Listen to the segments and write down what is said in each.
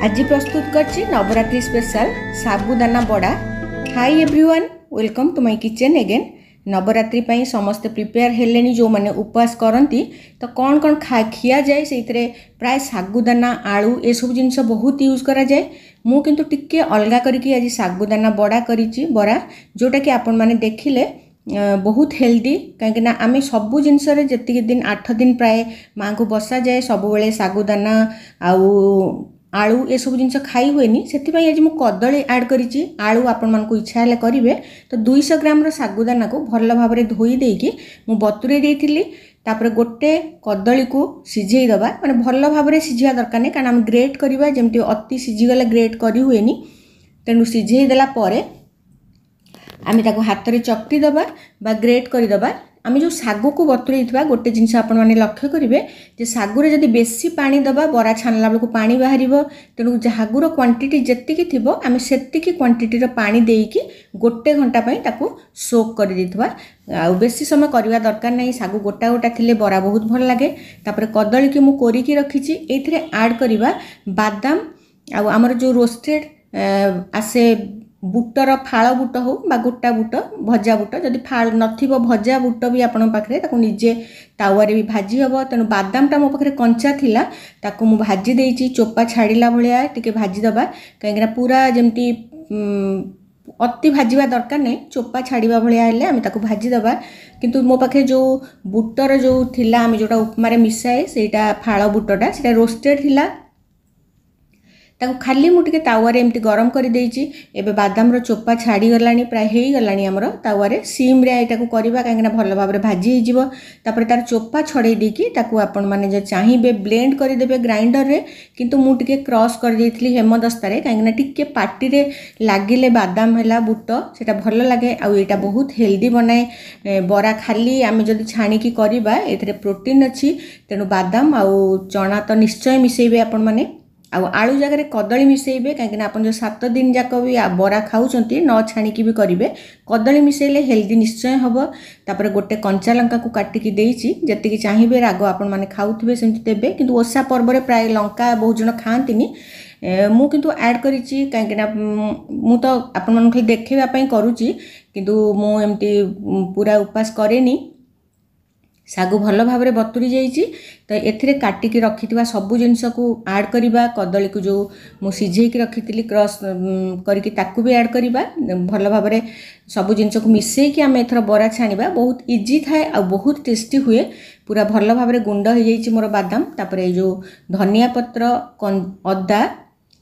आज प्रस्तुत करछि Navratri special sabudana vada. Hi everyone, welcome to my kitchen again. Navratri पई समस्त प्रिपेयर हेलेनी जो माने उपवास करंती तो कौन कौन खिया जाए से प्राय साबुदाना आलू ए सब जिनस बहुत यूज करा जाए। मु किंतु टिके अलगा करके आज साबुदाना बड़ा करिछि बड़ा, जोटा कि आपण माने देखिले बहुत हेल्दी। कहीं आम सबू जिनस जी दिन 8 दिन प्राय माँ को बसा जाए सब बेले साबुदाना आउ आलू ए सब जिनस खाई हुए से आज मुझे कदली ऐड करी। आलू आपण मानक इच्छा है करेंगे तो 200 ग्राम साबुदाना को भल भाव में धोई देकी मु बतुरे देती। तापर गोटे कदली को सिझे दबा, माने भल भाव में सिझा दरकार नहीं, कारण आम ग्रेट करवा जमी अति सिझीगले ग्रेट करी हुए। तेणु सिझे देला परे आम ताको हाथ में चकटी दबा बा ग्रेट करदबा। आम जो सागु को बतुरे गोटे जिनस आपण मैंने लक्ष्य करेंगे जे सागुरे जदि बेसी पानी दबा बरा छाणला बेलू पानी बाहर। तेणु सागुर क्वांटिटी जेतिकी थिबो आम सेतिकी क्वांटिटीर पानी देकी गोटे घंटा पई ताकू सोक कर देथवा। आ बेसी समय करवा दरकार नहीं, सागु गोटा गोटा थिले बरा बहुत भल लागे। तापर कदली की मु कोरिकी रखिछि, एथिरे ऐड करबा बादाम आ हमर जो रोस्टेड आसे बुटर फाड़ बुट हो बा गोटा बुट भजा बुट, जदि फाड़ नथिबो भजा बुट भी आपण पाखरे ताकू निजे तावारे भी भाजी हबो। तेणु बादामटा मो पाखरे कंचा थिला ताकू मु भाजी देइछि, चोपा छाड़िला भलिया टिके भाजी दबा। कहीं पूरा जमती अति भाजवा दरकार नहीं, चोपा छाड़ा भाया हेले आम ताकू भाजी दबा। किंतु मो पाखे जो बुटर जो थिला आम जोटा उपमारे मिसाए सेटा फाड़ बुटटा सेटा रोस्टेड थिला, ताकू खाली मुझे तावारे एमती गरम कर देइछि। एबे बादाम रो चोपा छाड़ी गलानी, प्राय हे गलानी हमरो तावारे सीम रे एटा को करबा, काहेकि भल भाव में भाजी हे जिवो। तापर तार चोपा छड़े देकी ताकू आपण माने जे चाहिबे ब्लेंड कर देबे ग्राइंडर रे। किंतु मु टिके क्रॉस कर देइथली हेमदस्तारे, काहेकि टिके पार्टी रे लागिले बादाम हैला बुट सेटा भल लागे। आ एटा बहुत हेल्दी बनाए बरा। खाली आमे जदि छाणी की करबा एथरे प्रोटीन अछि, तेनु बादाम आ चना तो निश्चय मिसेबे आपण माने। आलू जगह कदली मिसेबे, कहीं आप जो 7 दिन जाक भी बरा खाऊँच न छाणिकी भी करेंगे, कदली मिसेले हेल्दी निश्चय हम। तापर गोटे कंचा लंका को काटिकी देइछि, जतिकी चाहिए राग आपण माने खाऊथिबे सेमति देबे। किंतु ओषा पर्व में प्राय लंका बहुत जन खाआंतिनी, मु किंतु ऐड करिछि, कहीं मु तो आपण मानक देखैबा पई करूछि, किंतु मु एमती पूरा उपवास करेनी। सागु भल भाव में बतुरी जाइए तो एथिरे काटिकी रखिथिबा सबु जिनस को ऐड करिबा। कदली को जो मु सिझेकी रखिथिली क्रॉस करके ताकू भी ऐड करिबा। भल भाव में सबु जिनस को मिसेकी आम एथर बरा छाणिबा। बहुत इजी थाए आ बहुत टेस्टी हुए। पूरा भल भाव में गुंड हो जाइए मोर बादाम। तापर जो धनिया पत्र अदा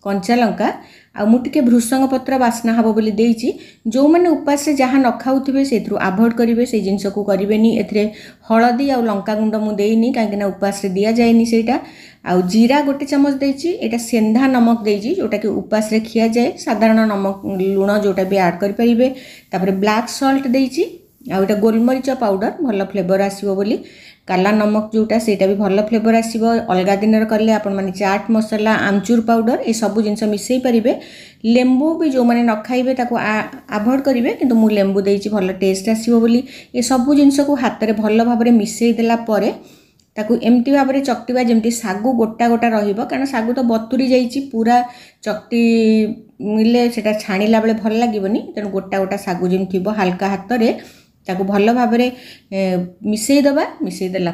कंचा लंका आ मुझे भृषंग पत्र बास्ना हम बोली देइछि। जो मैंने उपवास से जहाँ न खाऊे से आभोड करेंगे, से जिनस को करेनि। एथिरे हलदी आ लंका गुंड मु देइनि, कहीं उपवास से दिया जाएनि सेटा। आ जीरा गोटे चमच देइछि, एटा सेंधा नमक देइछि जोटा कि उपवास रे खिया जाए। साधारण नमक लुण जोटा भी ऐड करि परिबे। तापर ब्लैक सॉल्ट देइछि, आ एटा गोलमरीच पाउडर भल फ्लेवर आसीबो बोली। काला नमक जोटा सेटा भी भल फ्लेवर आसीबो। अलगा दिन कले आपण माने चाट मसला आमचूर पाउडर ए सब जिनस मिसई परिबे। लेंबू भी जो माने न खाइबे ताको अवॉइड करिवे, किंतु मु लेंबू देइछि भल टेस्ट आसीबो बोली। ए सब जिनस को हाथ रे भल भाव में मिसई देला परे ताकू एमती भाव में चकटिबा जेमती सागु गोटा गोटा रहिबो। कारण सागु तो बतुरी जाइछि, पूरा चकटी मिले सेटा छाणिला बेले भल लागिबोनी। तेणु गोटा गोटा सागु जेम थिबो हल्का हाथ रे ताकू भल भाव में मिसई दबा। मिसई देला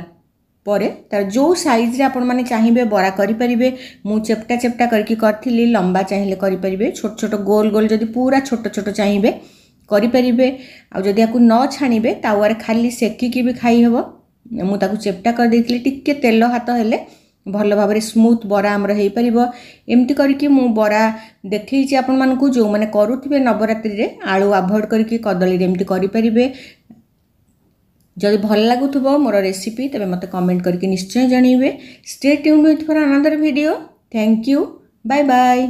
परे तार जो साइज रे आपण माने चाहिए बरा करि परिबे। मु चेप्टा चेप्टा करके करथिली, लंबा चाहिए करि परिबे, छोट छोट गोल गोल जदि पूरा छोट छोट चाहिए करि परिबे। आ जदि आकु न छाणिबे तावारे खाली सेकिकी भी खाई हबो। मु ताकू चेप्टा कर देथिली, टिके तेल हाथ हेले भल भाव में स्मूथ बरा आमर हो पार। एमती करके मु बरा देखी आपण मानकू जो मैंने करुथिबे नवरात्रि रे आलू अवॉइड करके कदली एमती करि परिबे। जदि भल लागुथबो मोर रेसिपी तबे मते कमेंट करके निश्चय जणाइबे। Stay tuned with for another video. Thank you, bye bye.